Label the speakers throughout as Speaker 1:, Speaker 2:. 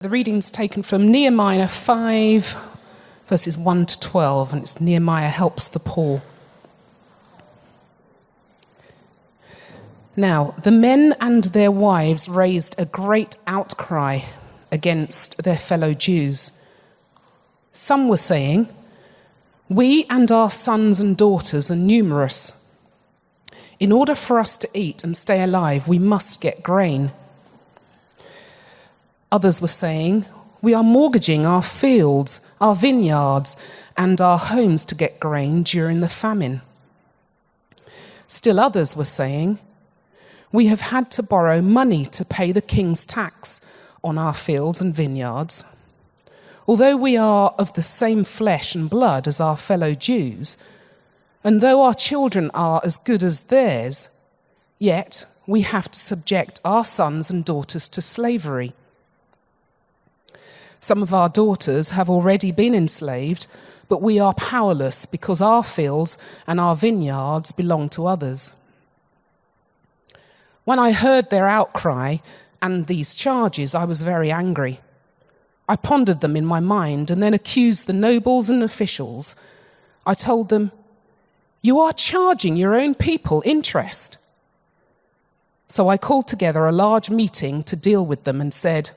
Speaker 1: The reading's taken from Nehemiah 5, verses 1 to 12, and it's Nehemiah helps the poor. Now, the men and their wives raised a great outcry against their fellow Jews. Some were saying, "We and our sons and daughters are numerous. In order for us to eat and stay alive, we must get grain." Others were saying, "We are mortgaging our fields, our vineyards, and our homes to get grain during the famine." Still others were saying, "We have had to borrow money to pay the king's tax on our fields and vineyards. Although we are of the same flesh and blood as our fellow Jews, and though our children are as good as theirs, yet we have to subject our sons and daughters to slavery. Some of our daughters have already been enslaved, but we are powerless because our fields and our vineyards belong to others." When I heard their outcry and these charges, I was very angry. I pondered them in my mind and then accused the nobles and officials. I told them, "You are charging your own people interest." So I called together a large meeting to deal with them and said,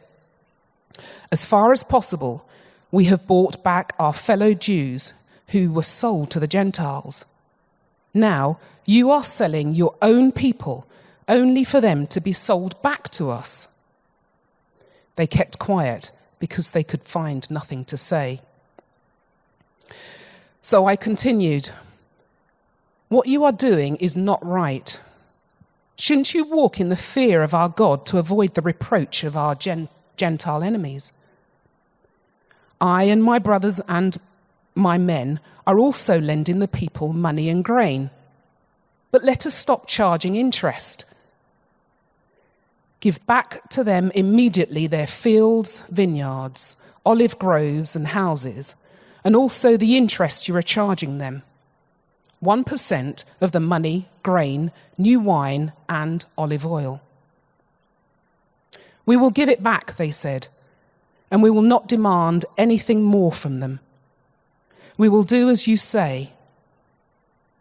Speaker 1: "As far as possible, we have bought back our fellow Jews who were sold to the Gentiles. Now you are selling your own people only for them to be sold back to us." They kept quiet because they could find nothing to say. So I continued, "What you are doing is not right. Shouldn't you walk in the fear of our God to avoid the reproach of our Gentile enemies? I and my brothers and my men are also lending the people money and grain. But let us stop charging interest. Give back to them immediately their fields, vineyards, olive groves and houses, and also the interest you are charging them. 1% of the money, grain, new wine, and olive oil." "We will give it back," they said, "and we will not demand anything more from them. We will do as you say."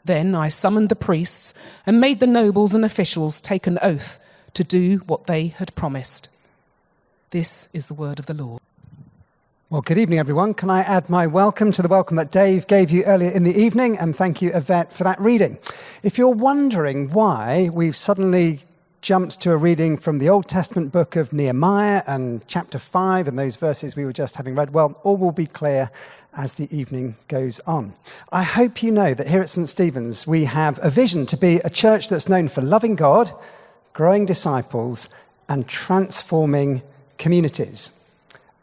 Speaker 1: Then I summoned the priests and made the nobles and officials take an oath to do what they had promised. This is the word of the Lord.
Speaker 2: Well, good evening, everyone. Can I add my welcome to the welcome that Dave gave you earlier in the evening, and thank you, Yvette, for that reading. If you're wondering why we've suddenly jumped to a reading from the Old Testament book of Nehemiah and chapter 5 and those verses we were just having read, well, all will be clear as the evening goes on. I hope you know that here at St. Stephen's we have a vision to be a church that's known for loving God, growing disciples, and transforming communities.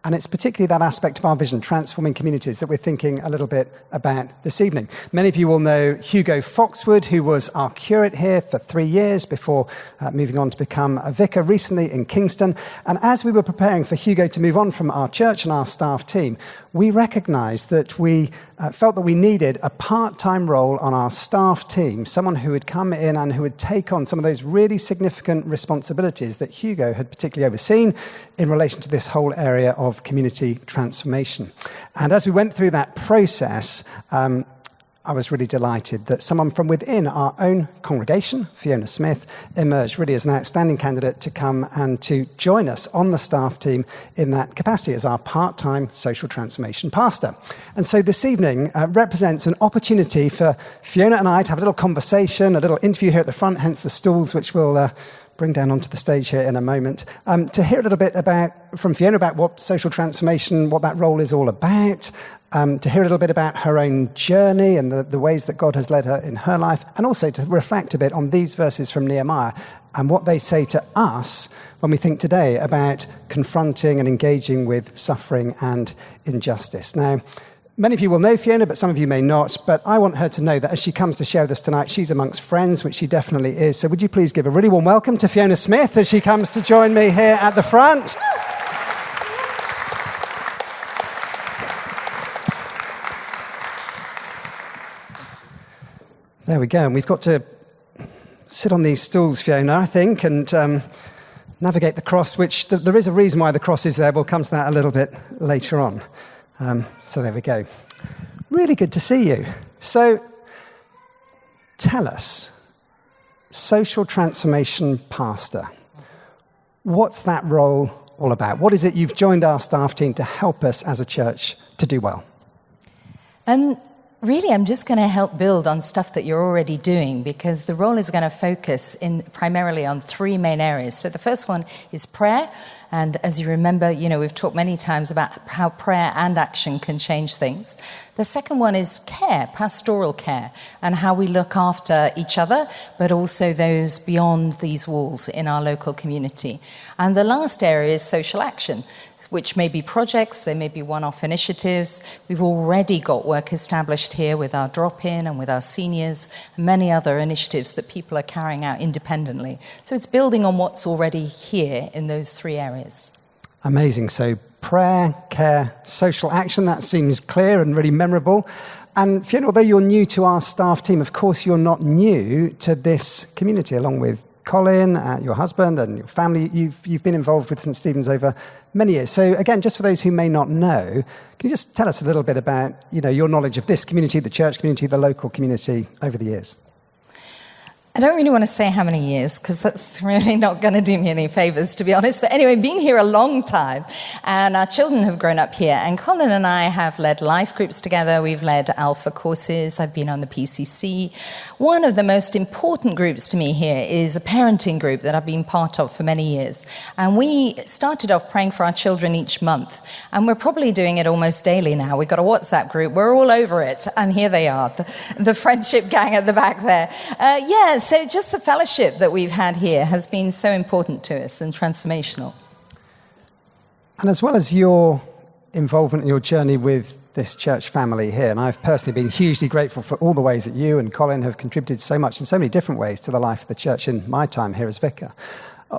Speaker 2: And it's particularly that aspect of our vision, transforming communities, that we're thinking a little bit about this evening. Many of you will know Hugo Foxwood, who was our curate here for 3 years before moving on to become a vicar recently in Kingston. And as we were preparing for Hugo to move on from our church and our staff team, we recognised that we felt that we needed a part-time role on our staff team, someone who would come in and who would take on some of those really significant responsibilities that Hugo had particularly overseen in relation to this whole area of community transformation. And as we went through that process, I was really delighted that someone from within our own congregation, Fiona Smith, emerged really as an outstanding candidate to come and to join us on the staff team in that capacity as our part-time social transformation pastor. And so this evening represents an opportunity for Fiona and I to have a little conversation, a little interview here at the front, hence the stools, which we'll bring down onto the stage here in a moment, to hear a little bit from Fiona about what social transformation, what that role is all about, to hear a little bit about her own journey and the ways that God has led her in her life, and also to reflect a bit on these verses from Nehemiah and what they say to us when we think today about confronting and engaging with suffering and injustice. Now, many of you will know Fiona, but some of you may not. But I want her to know that as she comes to share with us tonight, she's amongst friends, which she definitely is. So would you please give a really warm welcome to Fiona Smith as she comes to join me here at the front. There we go. And we've got to sit on these stools, Fiona, I think, and navigate the cross, which there is a reason why the cross is there. We'll come to that a little bit later on. So there we go. Really good to see you. So tell us, social transformation pastor, what's that role all about? What is it you've joined our staff team to help us as a church to do well?
Speaker 3: Really, I'm just going to help build on stuff that you're already doing, because the role is going to focus primarily on three main areas. So the first one is prayer. And as you remember, we've talked many times about how prayer and action can change things. The second one is care, pastoral care, and how we look after each other, but also those beyond these walls in our local community. And the last area is social action, which may be projects, they may be one-off initiatives. We've already got work established here with our drop-in and with our seniors, and many other initiatives that people are carrying out independently. So it's building on what's already here in those three areas.
Speaker 2: Amazing. So prayer, care, social action, that seems clear and really memorable. And Fiona, although you're new to our staff team, of course you're not new to this community, along with Colin, your husband, and your family. You've been involved with St. Stephen's over many years. So again, just for those who may not know, can you just tell us a little bit about your knowledge of this community, the church community, the local community over the years?
Speaker 3: I don't really want to say how many years, because that's really not going to do me any favours, to be honest. But anyway, been here a long time, and our children have grown up here. And Colin and I have led life groups together. We've led Alpha courses. I've been on the PCC. One of the most important groups to me here is a parenting group that I've been part of for many years. And we started off praying for our children each month. And we're probably doing it almost daily now. We've got a WhatsApp group. We're all over it. And here they are, the friendship gang at the back there. So just the fellowship that we've had here has been so important to us and transformational.
Speaker 2: And as well as your involvement in your journey with this church family here, and I've personally been hugely grateful for all the ways that you and Colin have contributed so much in so many different ways to the life of the church in my time here as vicar.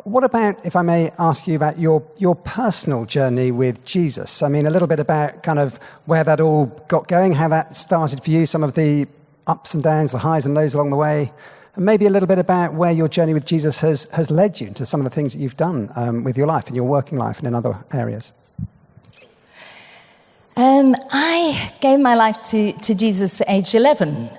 Speaker 2: What about, if I may ask you about your personal journey with Jesus? I mean, a little bit about kind of where that all got going, how that started for you, some of the ups and downs, the highs and lows along the way. And maybe a little bit about where your journey with Jesus has led you into some of the things that you've done with your life, in your working life and in other areas.
Speaker 3: I gave my life to Jesus at age 11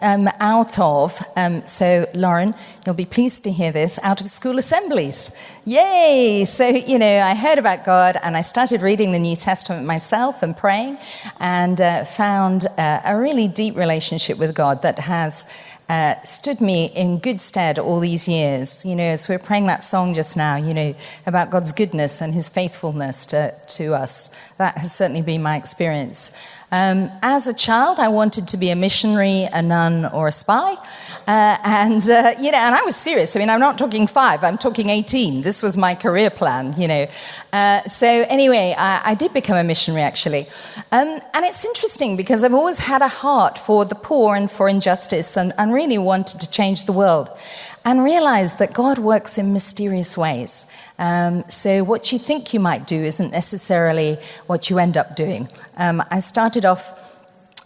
Speaker 3: so Lauren, you'll be pleased to hear this, out of school assemblies. Yay! So, I heard about God and I started reading the New Testament myself and praying, and found a really deep relationship with God that has stood me in good stead all these years. As we're praying that song just now, about God's goodness and his faithfulness to us. That has certainly been my experience. As a child, I wanted to be a missionary, a nun, or a spy. And I was serious. I mean, I'm not talking 5, I'm talking 18. This was my career plan, So anyway, I did become a missionary, actually. And it's interesting because I've always had a heart for the poor and for injustice, and really wanted to change the world. And realized that God works in mysterious ways. So what you think you might do isn't necessarily what you end up doing. I started off,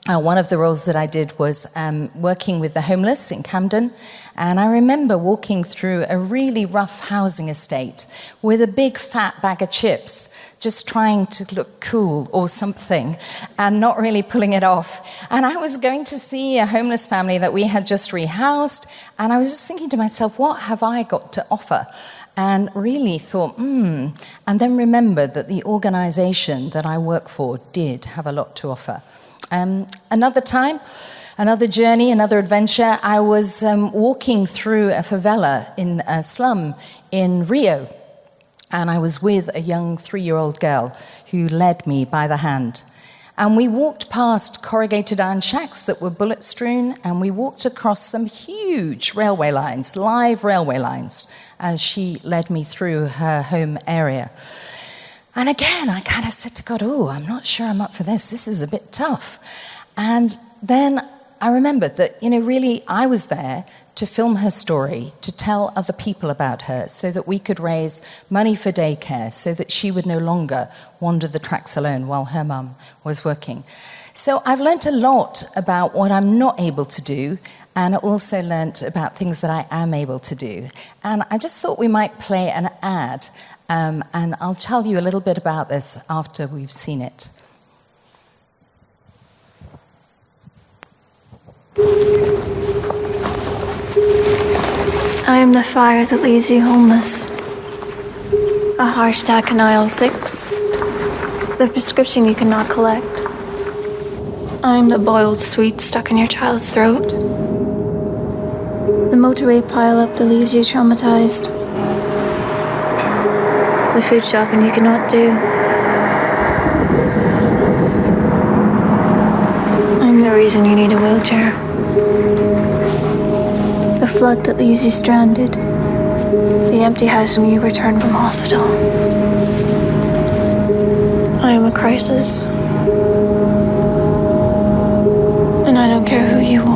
Speaker 3: one of the roles that I did was working with the homeless in Camden. And I remember walking through a really rough housing estate with a big fat bag of chips, just trying to look cool or something and not really pulling it off. And I was going to see a homeless family that we had just rehoused, and I was just thinking to myself, what have I got to offer? And really thought, and then remembered that the organisation that I work for did have a lot to offer. Another time, another journey, another adventure, I was walking through a favela in a slum in Rio. And I was with a young 3-year-old girl who led me by the hand. And we walked past corrugated iron shacks that were bullet strewn, and we walked across some huge railway lines, live railway lines, as she led me through her home area. And again, I kind of said to God, I'm not sure I'm up for this. This is a bit tough. And then I remembered that, really I was there to film her story, to tell other people about her, so that we could raise money for daycare, so that she would no longer wander the tracks alone while her mum was working. So I've learnt a lot about what I'm not able to do, and I also learnt about things that I am able to do. And I just thought we might play an ad And I'll tell you a little bit about this after we've seen it.
Speaker 4: I am the fire that leaves you homeless. A heart attack in aisle 6. The prescription you cannot collect. I am the boiled sweet stuck in your child's throat. The motorway pileup that leaves you traumatized. The food shopping you cannot do. I'm the reason you need a wheelchair. The flood that leaves you stranded. The empty house when you return from hospital. I am a crisis. And I don't care who you are.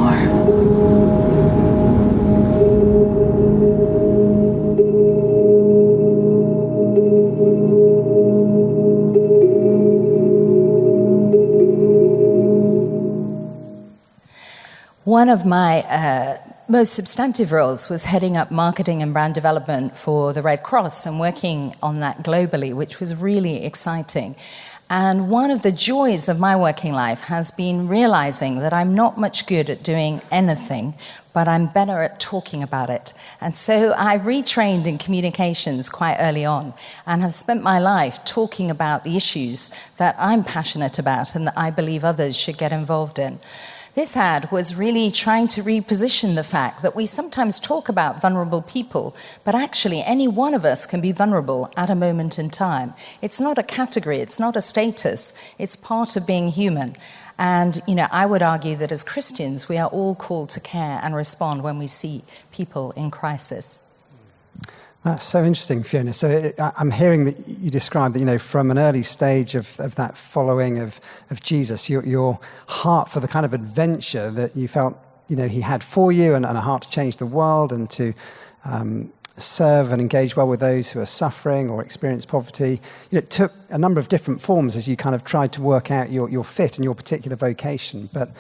Speaker 3: One of my most substantive roles was heading up marketing and brand development for the Red Cross and working on that globally, which was really exciting. And one of the joys of my working life has been realizing that I'm not much good at doing anything, but I'm better at talking about it. And so I retrained in communications quite early on and have spent my life talking about the issues that I'm passionate about and that I believe others should get involved in. This ad was really trying to reposition the fact that we sometimes talk about vulnerable people, but actually any one of us can be vulnerable at a moment in time. It's not a category, it's not a status, it's part of being human. And, I would argue that as Christians, we are all called to care and respond when we see people in crisis.
Speaker 2: That's so interesting, Fiona. So I'm hearing that you described that, from an early stage of that following of Jesus, your heart for the kind of adventure that you felt, he had for you and a heart to change the world and to serve and engage well with those who are suffering or experience poverty. It took a number of different forms as you kind of tried to work out your fit and your particular vocation. But,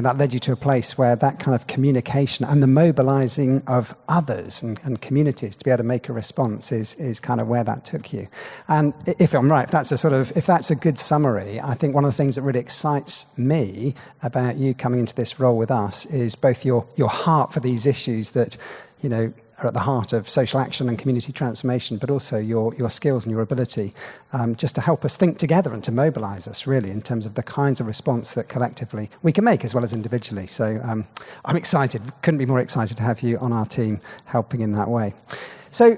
Speaker 2: that led you to a place where that kind of communication and the mobilizing of others and communities to be able to make a response is kind of where that took you. And if I'm right, if that's a good summary, I think one of the things that really excites me about you coming into this role with us is both your heart for these issues that, are at the heart of social action and community transformation, but also your skills and your ability just to help us think together and to mobilize us, really, in terms of the kinds of response that collectively we can make as well as individually. So I'm excited, couldn't be more excited to have you on our team helping in that way. So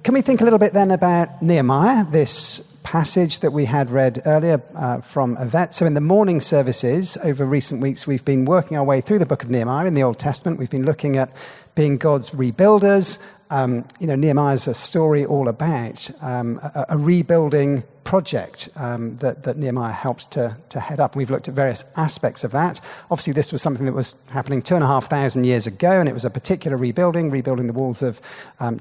Speaker 2: can we think a little bit then about Nehemiah, this passage that we had read earlier from Yvette? So in the morning services over recent weeks, we've been working our way through the book of Nehemiah in the Old Testament. We've been looking at being God's rebuilders. Nehemiah's a story all about a rebuilding project that Nehemiah helped to head up. And we've looked at various aspects of that. Obviously, this was something that was happening 2,500 years ago, and it was a particular rebuilding the walls of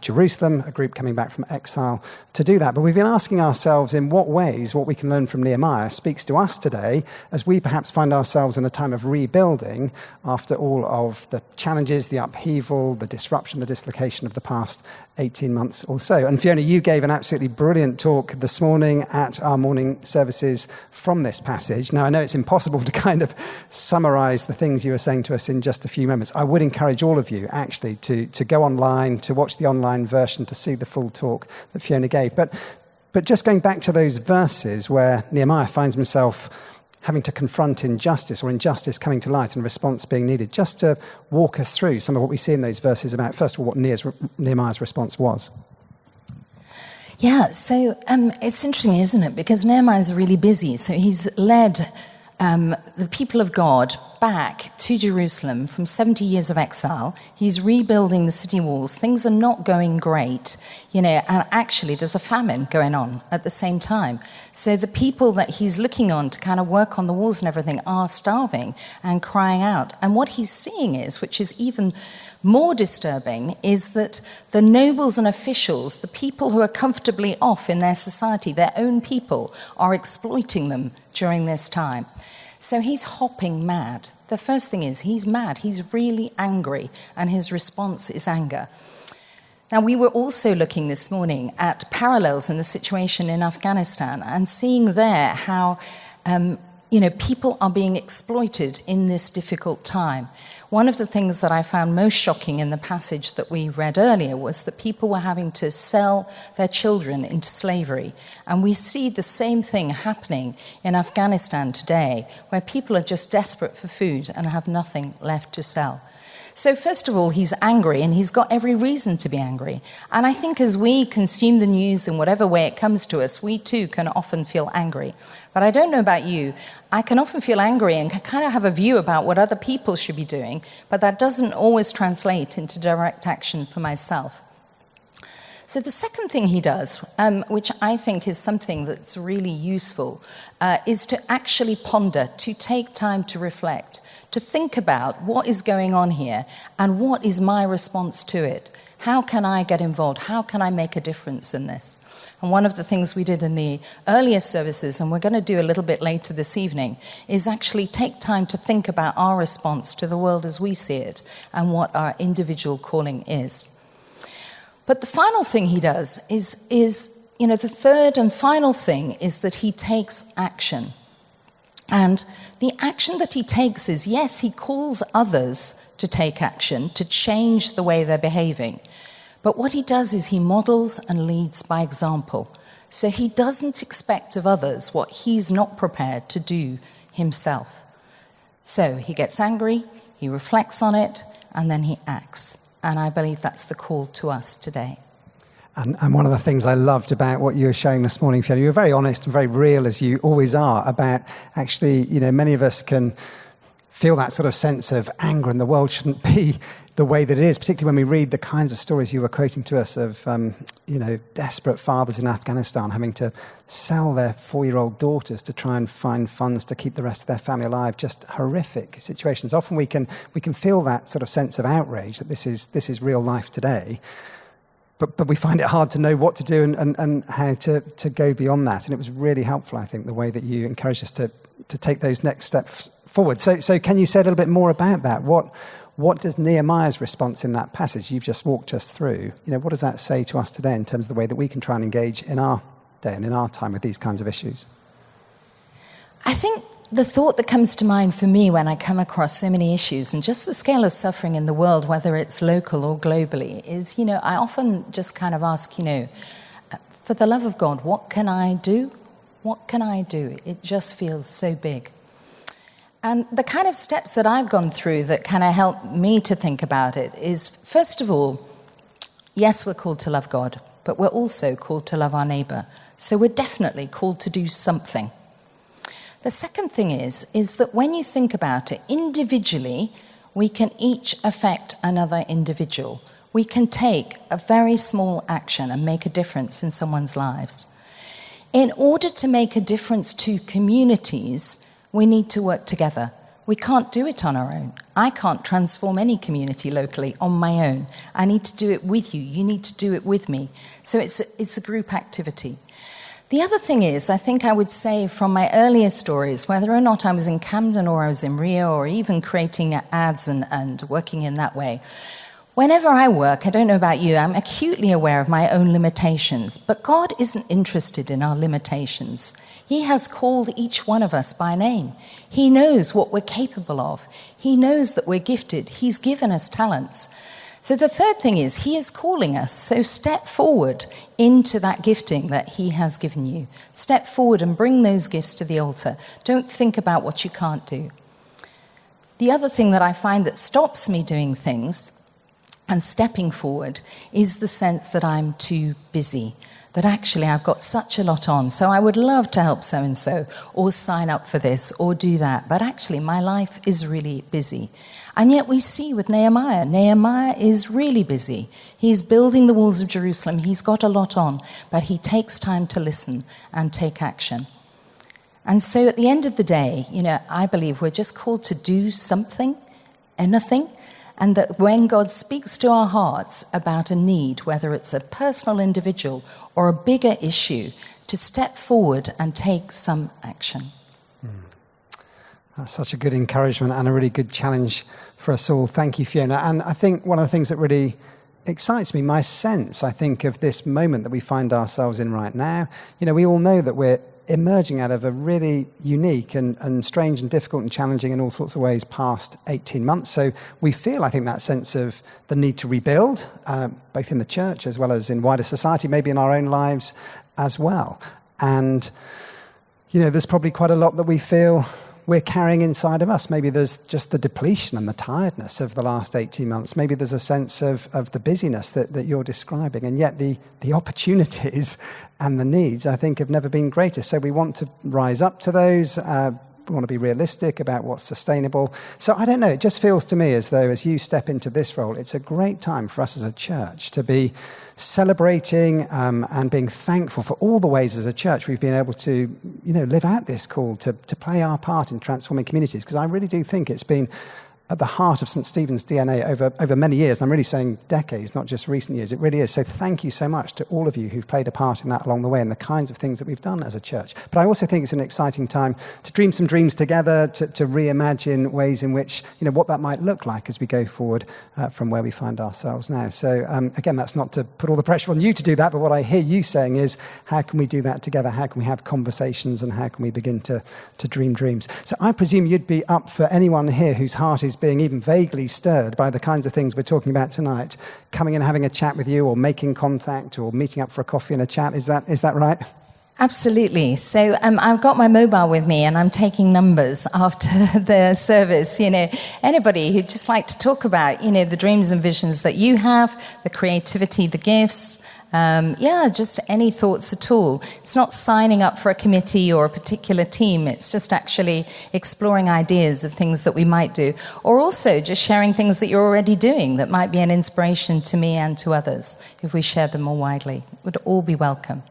Speaker 2: Jerusalem, a group coming back from exile to do that. But we've been asking ourselves in what ways what we can learn from Nehemiah speaks to us today as we perhaps find ourselves in a time of rebuilding after all of the challenges, the upheaval, the disruption, the dislocation of the past 18 months or so. And Fiona, you gave an absolutely brilliant talk this morning at our morning services from this passage. Now, I know it's impossible to kind of summarize the things you were saying to us in just a few moments. I would encourage all of you, actually, to go online, to watch the online version, to see the full talk that Fiona gave. But just going back to those verses where Nehemiah finds himself having to confront injustice or injustice coming to light and response being needed, just to walk us through some of what we see in those verses about, first of all, what Nehemiah's response was.
Speaker 3: Yeah, so it's interesting, isn't it? Because Nehemiah's really busy. So he's led the people of God back to Jerusalem from 70 years of exile. He's rebuilding the city walls. Things are not going great, and actually there's a famine going on at the same time. So the people that he's looking on to kind of work on the walls and everything are starving and crying out. And what he's seeing is, which is even more disturbing, is that the nobles and officials, the people who are comfortably off in their society, their own people, are exploiting them during this time. So he's hopping mad. The first thing is he's mad. He's really angry, and his response is anger. Now, we were also looking this morning at parallels in the situation in Afghanistan and seeing there how, people are being exploited in this difficult time. One of the things that I found most shocking in the passage that we read earlier was that people were having to sell their children into slavery. And we see the same thing happening in Afghanistan today, where people are just desperate for food and have nothing left to sell. So first of all, he's angry, and he's got every reason to be angry. And I think as we consume the news in whatever way it comes to us, we too can often feel angry. But I don't know about you, I can often feel angry and kind of have a view about what other people should be doing, but that doesn't always translate into direct action for myself. So the second thing he does, which I think is something that's really useful, is to actually ponder, to take time to reflect, to think about what is going on here and what is my response to it. How can I get involved? How can I make a difference in this? And one of the things we did in the earlier services, and we're going to do a little bit later this evening, is actually take time to think about our response to the world as we see it and what our individual calling is. But the final thing he does is the third and final thing is that he takes action. And the action that he takes is, yes, he calls others to take action, to change the way they're behaving. But what he does is he models and leads by example. So he doesn't expect of others what he's not prepared to do himself. So he gets angry, he reflects on it, and then he acts. And I believe that's the call to us today.
Speaker 2: And one of the things I loved about what you were sharing this morning, Fiona, you were very honest and very real, as you always are, about actually, many of us can feel that sort of sense of anger, and the world shouldn't be the way that it is, particularly when we read the kinds of stories you were quoting to us of, desperate fathers in Afghanistan having to sell their 4-year-old daughters to try and find funds to keep the rest of their family alive. Just horrific situations. Often we can feel that sort of sense of outrage that this is real life today. But we find it hard to know what to do and how to go beyond that. And it was really helpful, I think, the way that you encouraged us to take those next steps forward. So can you say a little bit more about that? What does Nehemiah's response in that passage you've just walked us through, what does that say to us today in terms of the way that we can try and engage in our day and in our time with these kinds of issues?
Speaker 3: I think the thought that comes to mind for me when I come across so many issues and just the scale of suffering in the world, whether it's local or globally, is, I often just kind of ask, for the love of God, what can I do? What can I do? It just feels so big. And the kind of steps that I've gone through that kind of help me to think about it is, first of all, yes, we're called to love God, but we're also called to love our neighbour. So we're definitely called to do something. The second thing is that when you think about it, individually, we can each affect another individual. We can take a very small action and make a difference in someone's lives. In order to make a difference to communities, we need to work together. We can't do it on our own. I can't transform any community locally on my own. I need to do it with you. You need to do it with me. So it's a group activity. The other thing is, I think I would say from my earlier stories, whether or not I was in Camden or I was in Rio or even creating ads and working in that way, whenever I work, I don't know about you, I'm acutely aware of my own limitations, but God isn't interested in our limitations. He has called each one of us by name. He knows what we're capable of. He knows that we're gifted. He's given us talents. So the third thing is he is calling us. So step forward into that gifting that he has given you. Step forward and bring those gifts to the altar. Don't think about what you can't do. The other thing that I find that stops me doing things and stepping forward is the sense that I'm too busy, that actually I've got such a lot on. So I would love to help so-and-so or sign up for this or do that. But actually my life is really busy. And yet we see with Nehemiah is really busy. He's building the walls of Jerusalem. He's got a lot on, but he takes time to listen and take action. And so at the end of the day, I believe we're just called to do something, anything, and that when God speaks to our hearts about a need, whether it's a personal individual or a bigger issue, to step forward and take some action.
Speaker 2: That's such a good encouragement and a really good challenge for us all. Thank you, Fiona. And I think one of the things that really excites me. My sense, I think, of this moment that we find ourselves in right now, we all know that we're emerging out of a really unique and strange and difficult and challenging in all sorts of ways past 18 months. So we feel, I think, that sense of the need to rebuild, both in the church as well as in wider society, maybe in our own lives as well. And, there's probably quite a lot that we feel we're carrying inside of us. Maybe there's just the depletion and the tiredness of the last 18 months. Maybe there's a sense of the busyness that you're describing. And yet the opportunities and the needs, I think, have never been greater. So we want to rise up to those. We want to be realistic about what's sustainable. So I don't know, it just feels to me as though as you step into this role, it's a great time for us as a church to be celebrating and being thankful for all the ways as a church we've been able to, live out this call to play our part in transforming communities. Because I really do think it's been at the heart of St. Stephen's DNA over many years. And I'm really saying decades, not just recent years. It really is. So thank you so much to all of you who've played a part in that along the way and the kinds of things that we've done as a church. But I also think it's an exciting time to dream some dreams together, to reimagine ways in which, what that might look like as we go forward from where we find ourselves now. So again, that's not to put all the pressure on you to do that, but what I hear you saying is, how can we do that together? How can we have conversations and how can we begin to dream dreams? So I presume you'd be up for anyone here whose heart is being even vaguely stirred by the kinds of things we're talking about tonight, coming and having a chat with you or making contact or meeting up for a coffee and a chat. Is that right?
Speaker 3: Absolutely. So I've got my mobile with me and I'm taking numbers after the service. Anybody who'd just like to talk about, the dreams and visions that you have, the creativity, the gifts, just any thoughts at all. It's not signing up for a committee or a particular team. It's just actually exploring ideas of things that we might do, or also just sharing things that you're already doing that might be an inspiration to me and to others if we share them more widely. It would all be welcome.